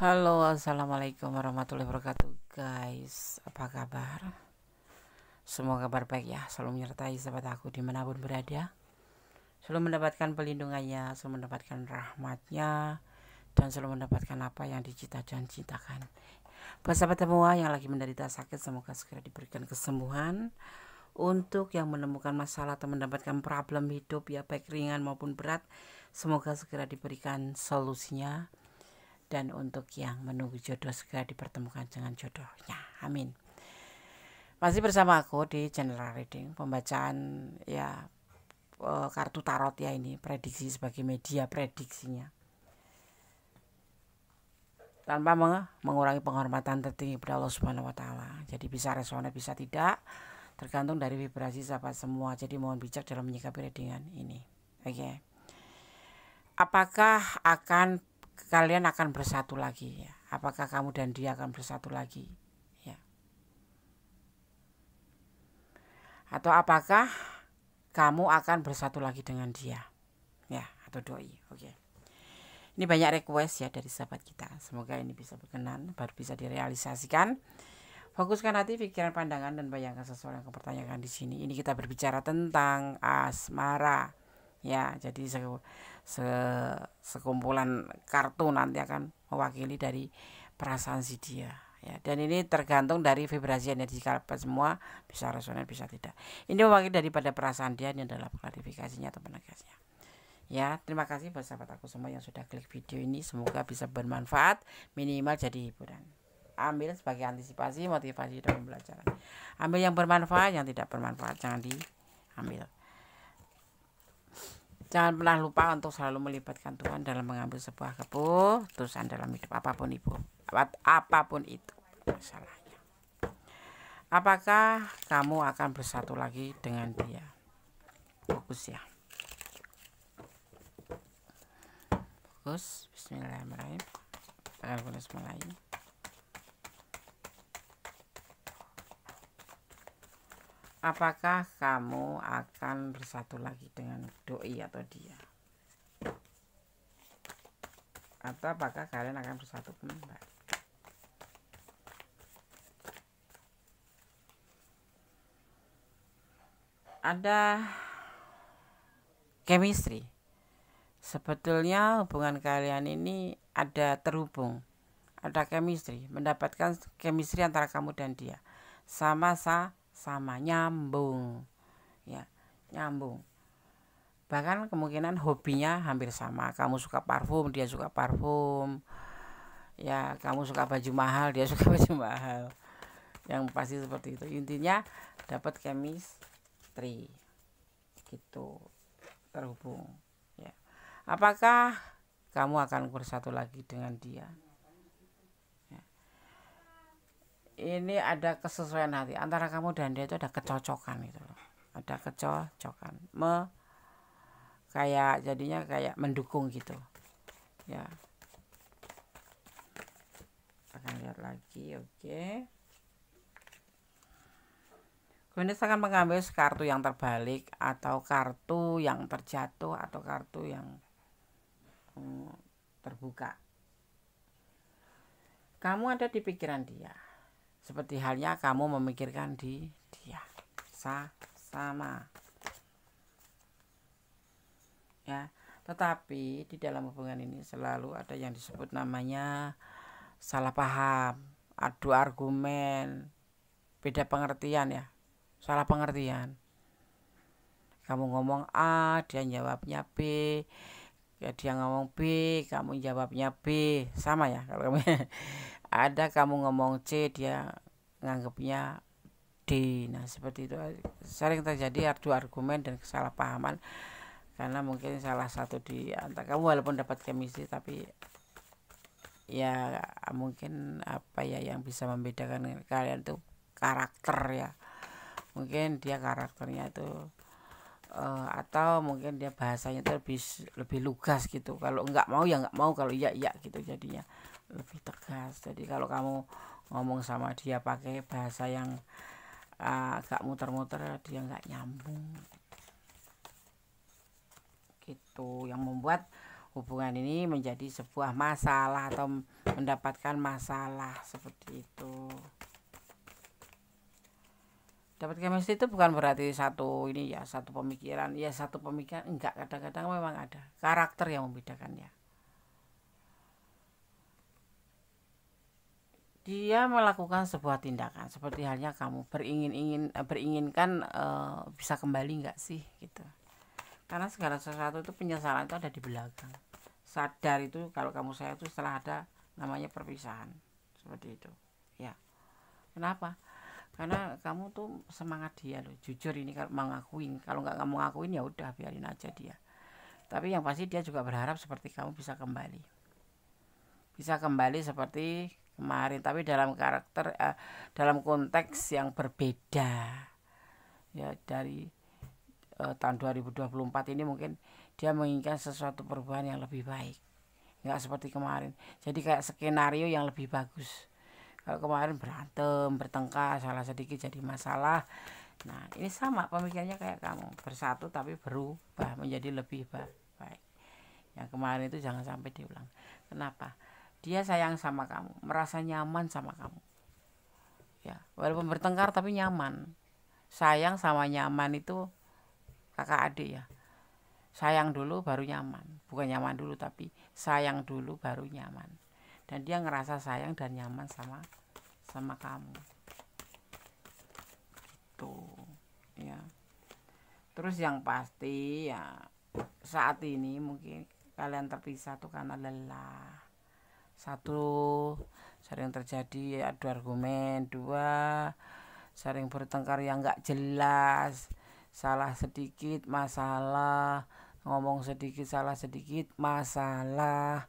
Halo, assalamualaikum warahmatullahi wabarakatuh, guys. Apa kabar? Semoga kabar baik ya, selalu menyertai sahabat aku dimanapun berada, selalu mendapatkan pelindungannya, selalu mendapatkan rahmatnya, dan selalu mendapatkan apa yang dicita dan cintakan. Buat sahabat semua yang lagi menderita sakit, semoga segera diberikan kesembuhan. Untuk yang menemukan masalah atau mendapatkan problem hidup ya, baik ringan maupun berat, semoga segera diberikan solusinya. Dan untuk yang menunggu jodoh, segera dipertemukan dengan jodohnya, amin. Masih bersama aku di channel reading, pembacaan ya, kartu tarot ya, ini prediksi sebagai media prediksinya, tanpa mengurangi penghormatan tertinggi kepada Allah Subhanahu wa taala. Jadi bisa resonate, bisa tidak, tergantung dari vibrasi sahabat semua. Jadi mohon bijak dalam menyikapi readingan ini. Oke. Apakah kalian akan bersatu lagi ya? Apakah kamu dan dia akan bersatu lagi ya? Atau apakah kamu akan bersatu lagi dengan dia ya, atau doi? Oke. Ini banyak request ya dari sahabat kita. Semoga ini bisa berkenan, baru bisa direalisasikan. Fokuskan hati, pikiran, pandangan, dan bayangkan sesuatu yang kepertanyakan di sini. Ini kita berbicara tentang asmara ya. Jadi sekumpulan kartu nanti akan mewakili dari perasaan si dia ya. Dan ini tergantung dari vibrasi energi kalian semua, bisa resonan bisa tidak. Ini mewakili daripada perasaan dia. Ini adalah klarifikasinya atau penegasnya ya. Terima kasih buat sahabat aku semua yang sudah klik video ini. Semoga bisa bermanfaat, minimal jadi hiburan. Ambil sebagai antisipasi, motivasi dalam pembelajaran. Ambil yang bermanfaat, yang tidak bermanfaat jangan diambil. Jangan pernah lupa untuk selalu melibatkan Tuhan dalam mengambil sebuah keputusan dalam hidup apapun itu masalahnya. Apakah kamu akan bersatu lagi dengan dia? Fokus ya. Fokus. Bismillahirrahmanirrahim. Bismillahirrahmanirrahim. Apakah kamu akan bersatu lagi dengan doi atau dia? Atau apakah kalian akan bersatu kembali? Ada chemistry. Sebetulnya hubungan kalian ini ada terhubung, ada chemistry, mendapatkan chemistry antara kamu dan dia. Sama nyambung ya, nyambung. Bahkan kemungkinan hobinya hampir sama. Kamu suka parfum, dia suka parfum ya. Kamu suka baju mahal, dia suka baju mahal. Yang pasti seperti itu. Intinya dapat chemistry gitu, terhubung ya. Apakah kamu akan bersatu lagi dengan dia? Ini ada kesesuaian hati antara kamu dan dia, itu ada kecocokan gitu loh. Ada kecocokan, kayak jadinya kayak mendukung gitu ya. Akan lihat lagi. Oke. Kemudian saya akan mengambil kartu yang terbalik, atau kartu yang terjatuh, atau kartu yang terbuka. Kamu ada di pikiran dia, seperti halnya kamu memikirkan dia. Sama ya. Tetapi di dalam hubungan ini selalu ada yang disebut namanya salah paham, adu argumen, beda pengertian ya, salah pengertian. Kamu ngomong A, dia jawabnya B ya. Dia ngomong B, kamu jawabnya B. Sama ya kalau kamu ada kamu ngomong C, dia nganggapnya D. Nah seperti itu sering terjadi adu argumen dan kesalahpahaman, karena mungkin salah satu di antara kamu walaupun dapat chemistry, tapi ya mungkin apa ya yang bisa membedakan kalian tuh karakter ya. Mungkin dia karakternya itu atau mungkin dia bahasanya itu lebih lugas gitu. Kalau nggak mau ya nggak mau, kalau iya iya gitu, jadinya lebih tegas. Jadi kalau kamu ngomong sama dia pakai bahasa yang agak muter-muter, dia nggak nyambung gitu, yang membuat hubungan ini menjadi sebuah masalah atau mendapatkan masalah seperti itu. Dapat chemistry itu bukan berarti satu ini ya, satu pemikiran ya, satu pemikiran enggak, kadang-kadang memang ada karakter yang membedakan ya. Dia melakukan sebuah tindakan seperti halnya kamu beringinkan bisa kembali nggak sih gitu. Karena segala sesuatu itu penyesalan itu ada di belakang. Sadar itu kalau kamu saya itu setelah ada namanya perpisahan seperti itu ya. Kenapa? Karena kamu tuh semangat dia loh, jujur ini kalau mau ngakuin. Kalau nggak kamu ngakuin ya udah biarin aja dia. Tapi yang pasti dia juga berharap seperti kamu bisa kembali seperti kemarin, tapi dalam karakter dalam konteks yang berbeda ya. Dari tahun 2024 ini mungkin dia menginginkan sesuatu perubahan yang lebih baik, nggak seperti kemarin. Jadi kayak skenario yang lebih bagus. Kalau kemarin berantem, bertengkar, salah sedikit jadi masalah. Nah ini sama pemikirannya kayak kamu, bersatu tapi berubah menjadi lebih baik. Yang kemarin itu jangan sampai diulang. Kenapa? Dia sayang sama kamu, merasa nyaman sama kamu ya, walaupun bertengkar tapi nyaman. Sayang sama nyaman itu kakak adik ya. Sayang dulu baru nyaman, bukan nyaman dulu tapi sayang dulu baru nyaman. Dan dia ngerasa sayang dan nyaman sama kamu gitu ya. Terus yang pasti ya, saat ini mungkin kalian terpisah tuh karena lelah. Satu, sering terjadi adu argumen. Dua, sering bertengkar yang nggak jelas, salah sedikit masalah, ngomong sedikit salah sedikit masalah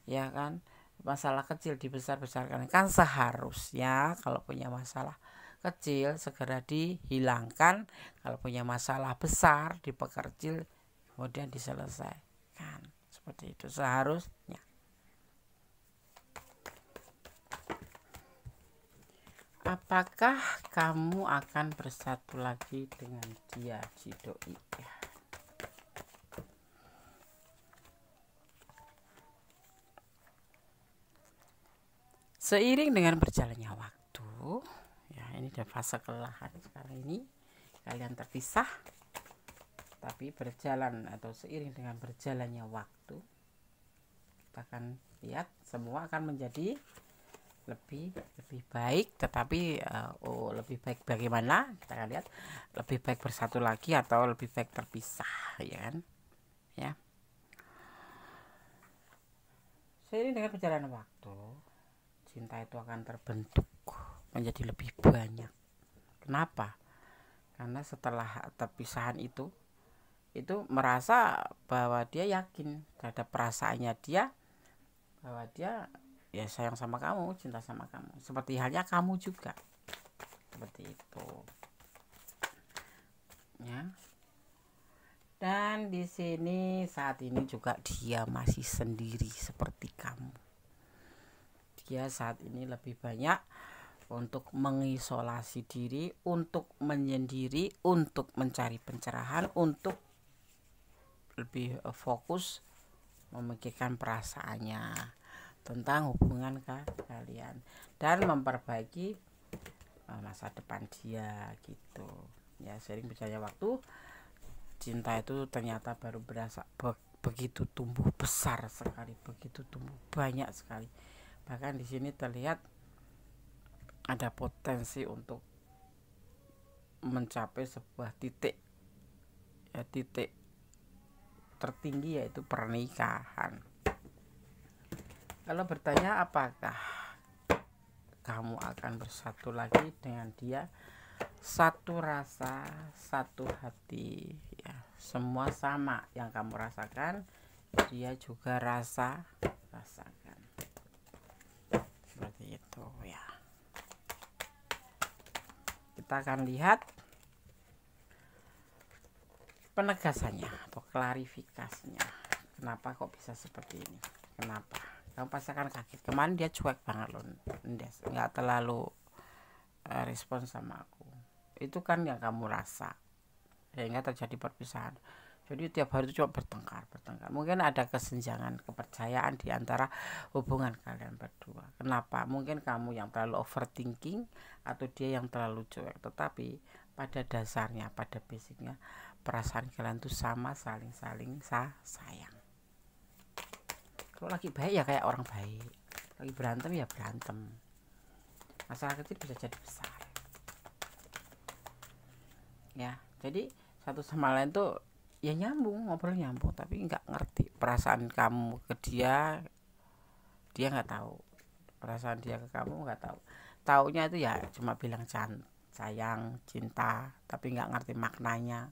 ya kan. Masalah kecil dibesar-besarkan. Kan seharusnya kalau punya masalah kecil segera dihilangkan, kalau punya masalah besar diperkecil kemudian diselesaikan. Seperti itu seharusnya. Apakah kamu akan bersatu lagi dengan dia, Cidoi? Seiring dengan berjalannya waktu, ya ini udah fase kelelahan sekarang ini, kalian terpisah. Tapi berjalan atau seiring dengan berjalannya waktu, kita akan lihat semua akan menjadi lebih baik. Tetapi lebih baik bagaimana, kita akan lihat. Lebih baik bersatu lagi atau lebih baik terpisah ya kan ya. Seiring dengan perjalanan waktu, cinta itu akan terbentuk menjadi lebih banyak. Kenapa? Karena setelah terpisahan itu merasa bahwa dia yakin terhadap perasaannya dia, bahwa dia ya sayang sama kamu, cinta sama kamu, seperti halnya kamu juga seperti itu ya. Dan di sini saat ini juga dia masih sendiri seperti kamu. Dia saat ini lebih banyak untuk mengisolasi diri, untuk menyendiri, untuk mencari pencerahan, untuk lebih fokus memikirkan perasaannya tentang hubungan kalian dan memperbaiki masa depan dia gitu ya. Sering berjalannya waktu, cinta itu ternyata baru berasa begitu tumbuh besar sekali, begitu tumbuh banyak sekali. Bahkan di sini terlihat ada potensi untuk mencapai sebuah titik tertinggi, yaitu pernikahan. Kalau bertanya apakah kamu akan bersatu lagi dengan dia, satu rasa, satu hati ya, semua sama yang kamu rasakan dia juga rasakan seperti itu ya. Kita akan lihat penegasannya atau klarifikasinya. Kenapa kok bisa seperti ini? Kenapa? Kamu pasti akan kaget. Kemarin dia cuek banget loh, nggak terlalu respon sama aku. Itu kan yang kamu rasa, sehingga terjadi perpisahan. Jadi tiap hari itu cuma bertengkar. Mungkin ada kesenjangan kepercayaan di antara hubungan kalian berdua. Kenapa? Mungkin kamu yang terlalu overthinking atau dia yang terlalu cuek. Tetapi pada dasarnya, pada basicnya, perasaan kalian tuh sama, saling sayang. Kalau lagi baik ya kayak orang baik, lagi berantem ya berantem. Masalah kecil bisa jadi besar. Ya, jadi satu sama lain tuh ya nyambung, ngobrol nyambung, tapi nggak ngerti perasaan kamu ke dia nggak tahu, perasaan dia ke kamu nggak tahu. Taunya itu ya cuma bilang sayang, cinta, tapi nggak ngerti maknanya.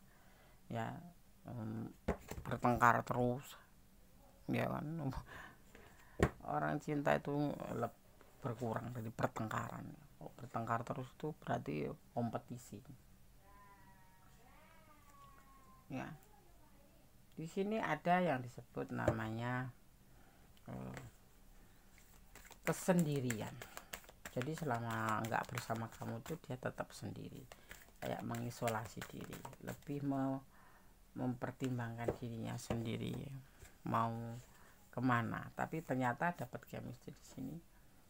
Ya, bertengkar terus, ya kan. Orang cinta itu berkurang dari pertengkaran. Bertengkar terus itu berarti kompetisi. Ya, di sini ada yang disebut namanya kesendirian. Jadi selama nggak bersama kamu tuh dia tetap sendiri, kayak mengisolasi diri, lebih mempertimbangkan dirinya sendiri mau kemana. Tapi ternyata dapat chemistry di sini,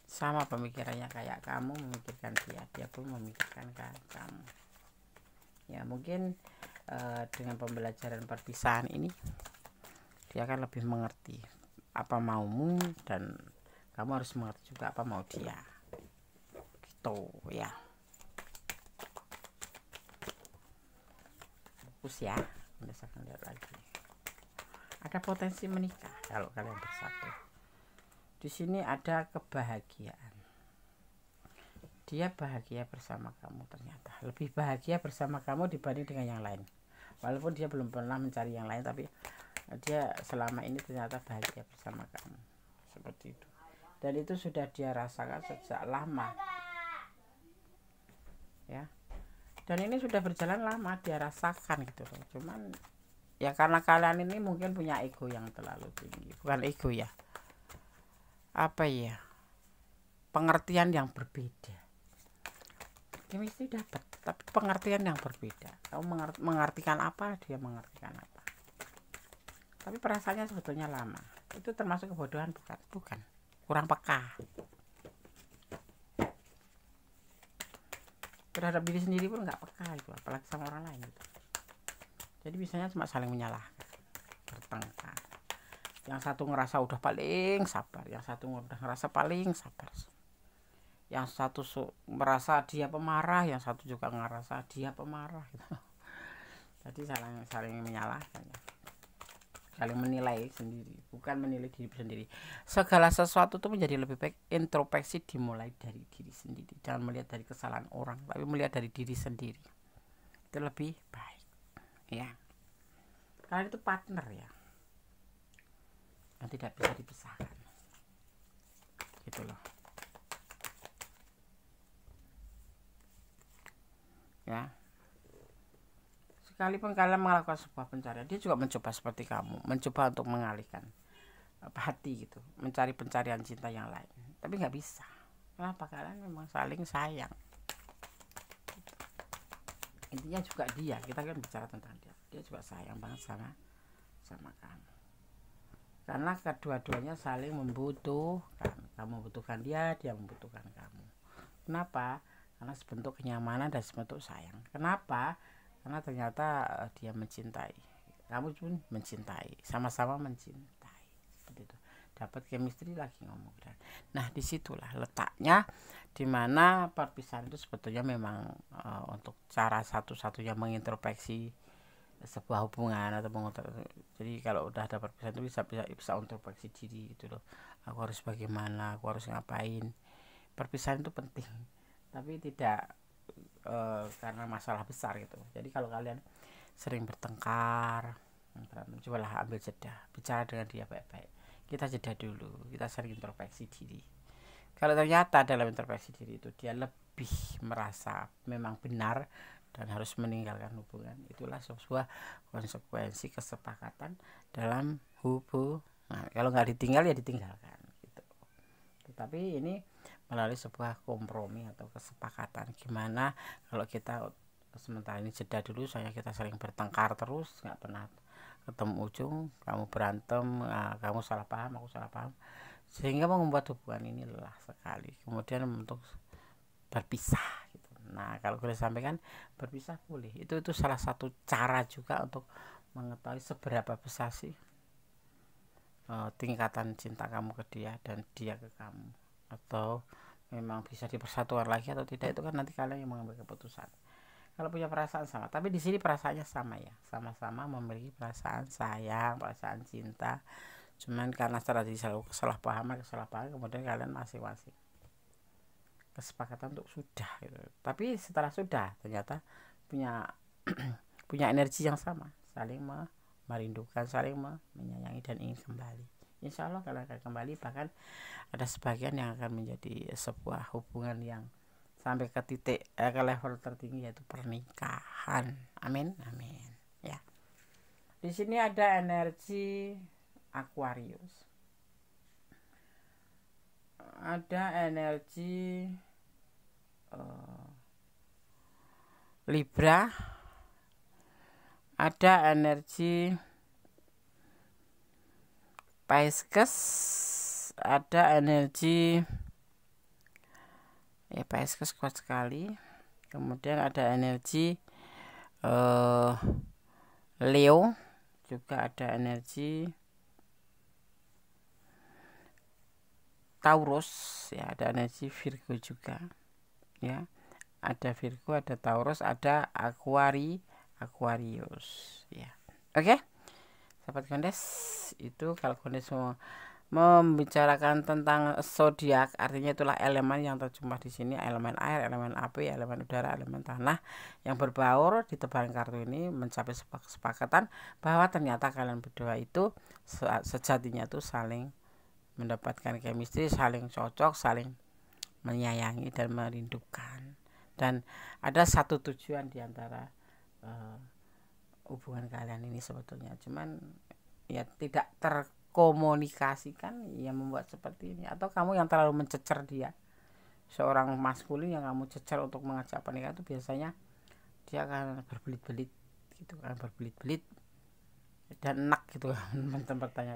sama pemikirannya kayak kamu memikirkan dia pun memikirkan kamu. Ya mungkin dengan pembelajaran perpisahan ini dia akan lebih mengerti apa maumu, dan kamu harus mengerti juga apa mau dia, gitu ya. Fokus ya, berdasarkan lihat lagi. Ada potensi menikah kalau kalian bersatu. Di sini ada kebahagiaan. Dia bahagia bersama kamu, ternyata lebih bahagia bersama kamu dibanding dengan yang lain. Walaupun dia belum pernah mencari yang lain, tapi dia selama ini ternyata bahagia bersama kamu, seperti itu. Dan itu sudah dia rasakan sejak lama, ya. Dan ini sudah berjalan lama dia rasakan gitu loh. Cuman ya karena kalian ini mungkin punya ego yang terlalu tinggi, bukan ego ya, apa ya, pengertian yang berbeda. Chemistry dapat, tapi pengertian yang berbeda. Kamu mengartikan apa, dia mengartikan apa. Tapi perasaannya sebetulnya lama. Itu termasuk kebodohan bukan? Kurang peka terhadap diri sendiri pun nggak peka itu, apalagi sama orang lain gitu. Jadi biasanya cuma saling menyalahkan, bertengkar. Yang satu ngerasa udah paling sabar, yang satu udah ngerasa paling sabar. Yang satu merasa dia pemarah, yang satu juga ngerasa dia pemarah gitu. Jadi saling menyalahkan ya. Saling menilai sendiri, bukan menilai diri sendiri. Segala sesuatu itu menjadi lebih baik introspeksi dimulai dari diri sendiri. Jangan melihat dari kesalahan orang, tapi melihat dari diri sendiri. Itu lebih baik ya. Kalian itu partner ya, yang tidak bisa dipisahkan gitu loh ya. Sekalipun kalian melakukan sebuah pencarian, dia juga mencoba seperti kamu, mencoba untuk mengalihkan hati gitu, mencari pencarian cinta yang lain, tapi nggak bisa. Kenapa? Kalian memang saling sayang. Intinya juga kita kan bicara tentang dia juga sayang banget sama kamu, karena kedua-duanya saling membutuhkan. Kamu membutuhkan dia membutuhkan kamu. Kenapa? Karena sebentuk kenyamanan dan sebentuk sayang. Kenapa? Karena ternyata dia mencintai, kamu pun mencintai, sama-sama mencintai, seperti itu. Dapat chemistry lagi ngomong. Nah disitulah letaknya, dimana perpisahan itu sebetulnya memang untuk cara satu-satunya mengintrospeksi sebuah hubungan atau jadi kalau udah ada perpisahan itu bisa introspeksi diri gitu loh. Aku harus bagaimana, aku harus ngapain. Perpisahan itu penting, tapi tidak karena masalah besar gitu. Jadi kalau kalian sering bertengkar, cobalah ambil jeda, bicara dengan dia baik-baik. Kita jeda dulu, kita sering introspeksi diri. Kalau ternyata dalam introspeksi diri itu dia lebih merasa memang benar dan harus meninggalkan hubungan, itulah sebuah konsekuensi kesepakatan dalam hubungan. Kalau nggak ditinggal ya ditinggalkan gitu. Tetapi ini melalui sebuah kompromi atau kesepakatan. Gimana kalau kita sementara ini jeda dulu, soalnya kita sering bertengkar terus, nggak pernah ketemu ujung, kamu berantem, kamu salah paham, aku salah paham, sehingga membuat hubungan ini lelah sekali, kemudian untuk berpisah gitu. Nah, kalau boleh sampaikan, berpisah boleh, itu salah satu cara juga untuk mengetahui seberapa besar sih tingkatan cinta kamu ke dia dan dia ke kamu, atau memang bisa dipersatukan lagi atau tidak, itu kan nanti kalian yang mengambil keputusan. Kalau punya perasaan sama, tapi di sini perasaannya sama ya, sama-sama memiliki perasaan sayang, perasaan cinta, cuman karena terjadi selalu kesalahpahaman kemudian kalian masing-masing kesepakatan untuk sudah gitu. Tapi setelah sudah ternyata punya punya energi yang sama, saling merindukan, saling menyayangi dan ingin kembali. Insya Allah kalian akan kembali, bahkan ada sebagian yang akan menjadi sebuah hubungan yang sampai ke titik ke level tertinggi, yaitu pernikahan. Amin, amin. Ya. Di sini ada energi Aquarius, ada energi Libra, ada energi Pisces, ada energi ya Pisces kuat sekali, kemudian ada energi Leo, juga ada energi Taurus, ya ada energi Virgo juga, ya ada Virgo, ada Taurus, ada Aquarius, ya. Oke, sahabat Gondes, itu kalau Gondes mau membicarakan tentang zodiak, artinya itulah elemen yang terjemah di sini, elemen air, elemen api, elemen udara, elemen tanah yang berbaur di tebaran kartu ini, mencapai sebuah kesepakatan bahwa ternyata kalian berdua itu sejatinya tuh saling mendapatkan chemistry, saling cocok, saling menyayangi dan merindukan, dan ada satu tujuan di antara hubungan kalian ini sebetulnya, cuman ya tidak terkomunikasikan yang membuat seperti ini, atau kamu yang terlalu mencecer dia. Seorang maskulin yang kamu cecer untuk mengajak pernikahan itu biasanya dia akan berbelit-belit gitu kan, berbelit-belit dan enak gitu kan,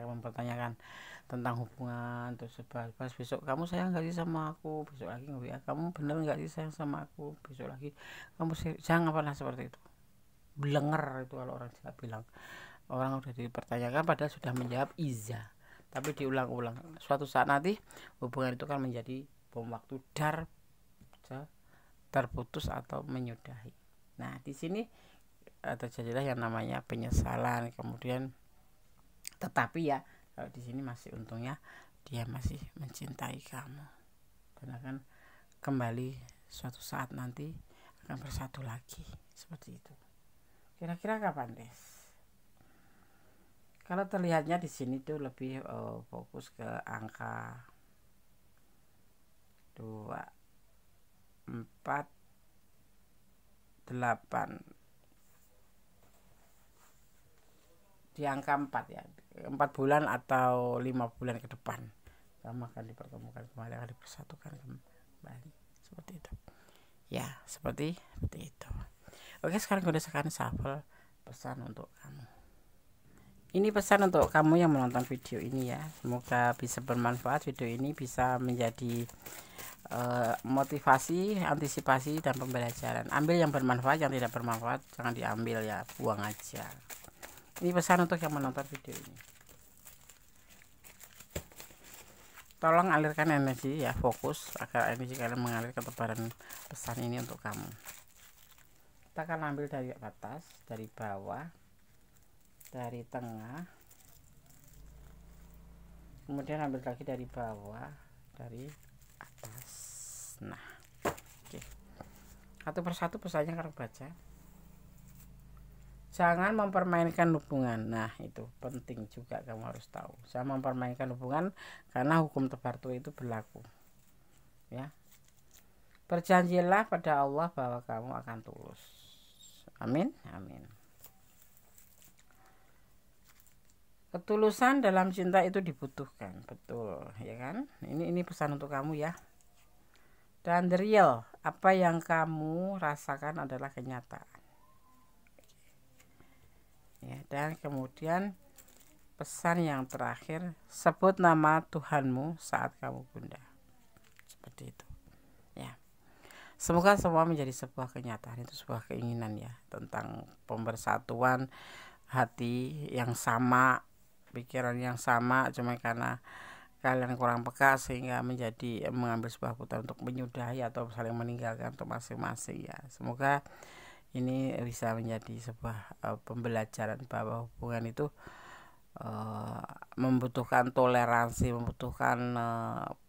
mempertanyakan tentang hubungan, terus bahas besok kamu sayang nggak sih sama aku, besok lagi ya kamu bener nggak sih sayang sama aku, besok lagi kamu jangan pernah seperti itu. Blenger itu kalau orang Jawa bilang, orang udah dipertanyakan padahal sudah menjawab iza, tapi diulang-ulang, suatu saat nanti hubungan itu kan menjadi bom waktu, terputus atau menyudahi. Nah, di sini terjadilah yang namanya penyesalan, kemudian tetapi ya kalau di sini masih untungnya dia masih mencintai kamu dan akan kembali suatu saat nanti, akan bersatu lagi seperti itu. Kira-kira kapan, Des? Kalau terlihatnya di sini tuh lebih fokus ke angka 2, 4, 8, di angka 4 ya, 4 bulan atau 5 bulan ke depan kamu akan dipertemukan kembali, akan dipersatukan kembali, seperti itu ya, seperti itu. Oke, sekarang udah shuffle pesan untuk kamu. Ini pesan untuk kamu yang menonton video ini ya, semoga bisa bermanfaat. Video ini bisa menjadi motivasi, antisipasi, dan pembelajaran. Ambil yang bermanfaat, yang tidak bermanfaat jangan diambil ya, buang aja. Ini pesan untuk yang menonton video ini. Tolong alirkan energi ya, fokus agar energi kalian mengalir ke tebaran pesan ini untuk kamu. Kita akan ambil dari atas, dari bawah, dari tengah, kemudian ambil lagi dari bawah, dari atas. Nah, oke. Satu persatu pesannya kalau baca. Jangan mempermainkan hubungan. Nah, itu penting juga kamu harus tahu. Jangan mempermainkan hubungan karena hukum tebar tua itu berlaku. Ya. Berjanjilah pada Allah bahwa kamu akan tulus. Amin. Amin. Ketulusan dalam cinta itu dibutuhkan, betul, ya kan? Ini pesan untuk kamu ya. Dan the real, apa yang kamu rasakan adalah kenyataan. Ya, Dan kemudian pesan yang terakhir, sebut nama Tuhanmu saat kamu gundah. Seperti itu ya. Semoga semua menjadi sebuah kenyataan, itu sebuah keinginan ya, tentang pembersatuan hati yang sama, pikiran yang sama, cuma karena kalian kurang peka sehingga mengambil sebuah keputusan untuk menyudahi atau saling meninggalkan untuk masing-masing ya. Semoga ini bisa menjadi sebuah pembelajaran bahwa hubungan itu membutuhkan toleransi, membutuhkan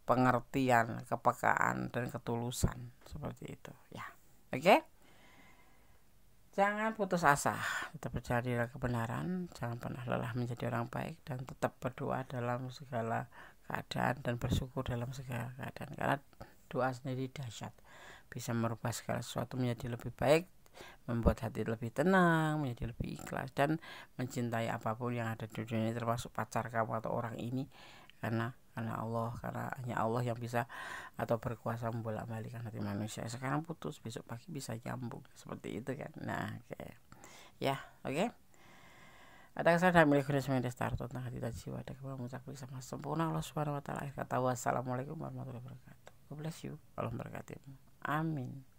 pengertian, kepekaan dan ketulusan, seperti itu ya. Oke? Jangan putus asa, tetap berjalan di kebenaran, jangan pernah lelah menjadi orang baik, dan tetap berdoa dalam segala keadaan dan bersyukur dalam segala keadaan, karena doa sendiri dahsyat, bisa merubah segala sesuatu menjadi lebih baik, membuat hati lebih tenang, menjadi lebih ikhlas, dan mencintai apapun yang ada di dunia ini, termasuk pacar kamu atau orang ini, karena Allah, karena hanya Allah yang bisa atau berkuasa membolak-balikkan hati manusia. Sekarang putus, besok pagi bisa nyambung, seperti itu kan. Nah, ya, oke. Ada kesadaran milik Kristus Destar tentang hati dan jiwa, ada kemampuan mencapai sama sempurna Allah Subhanahu wa taala. Kata wassalamualaikum warahmatullahi wabarakatuh. God bless you. Allah memberkati. Amin.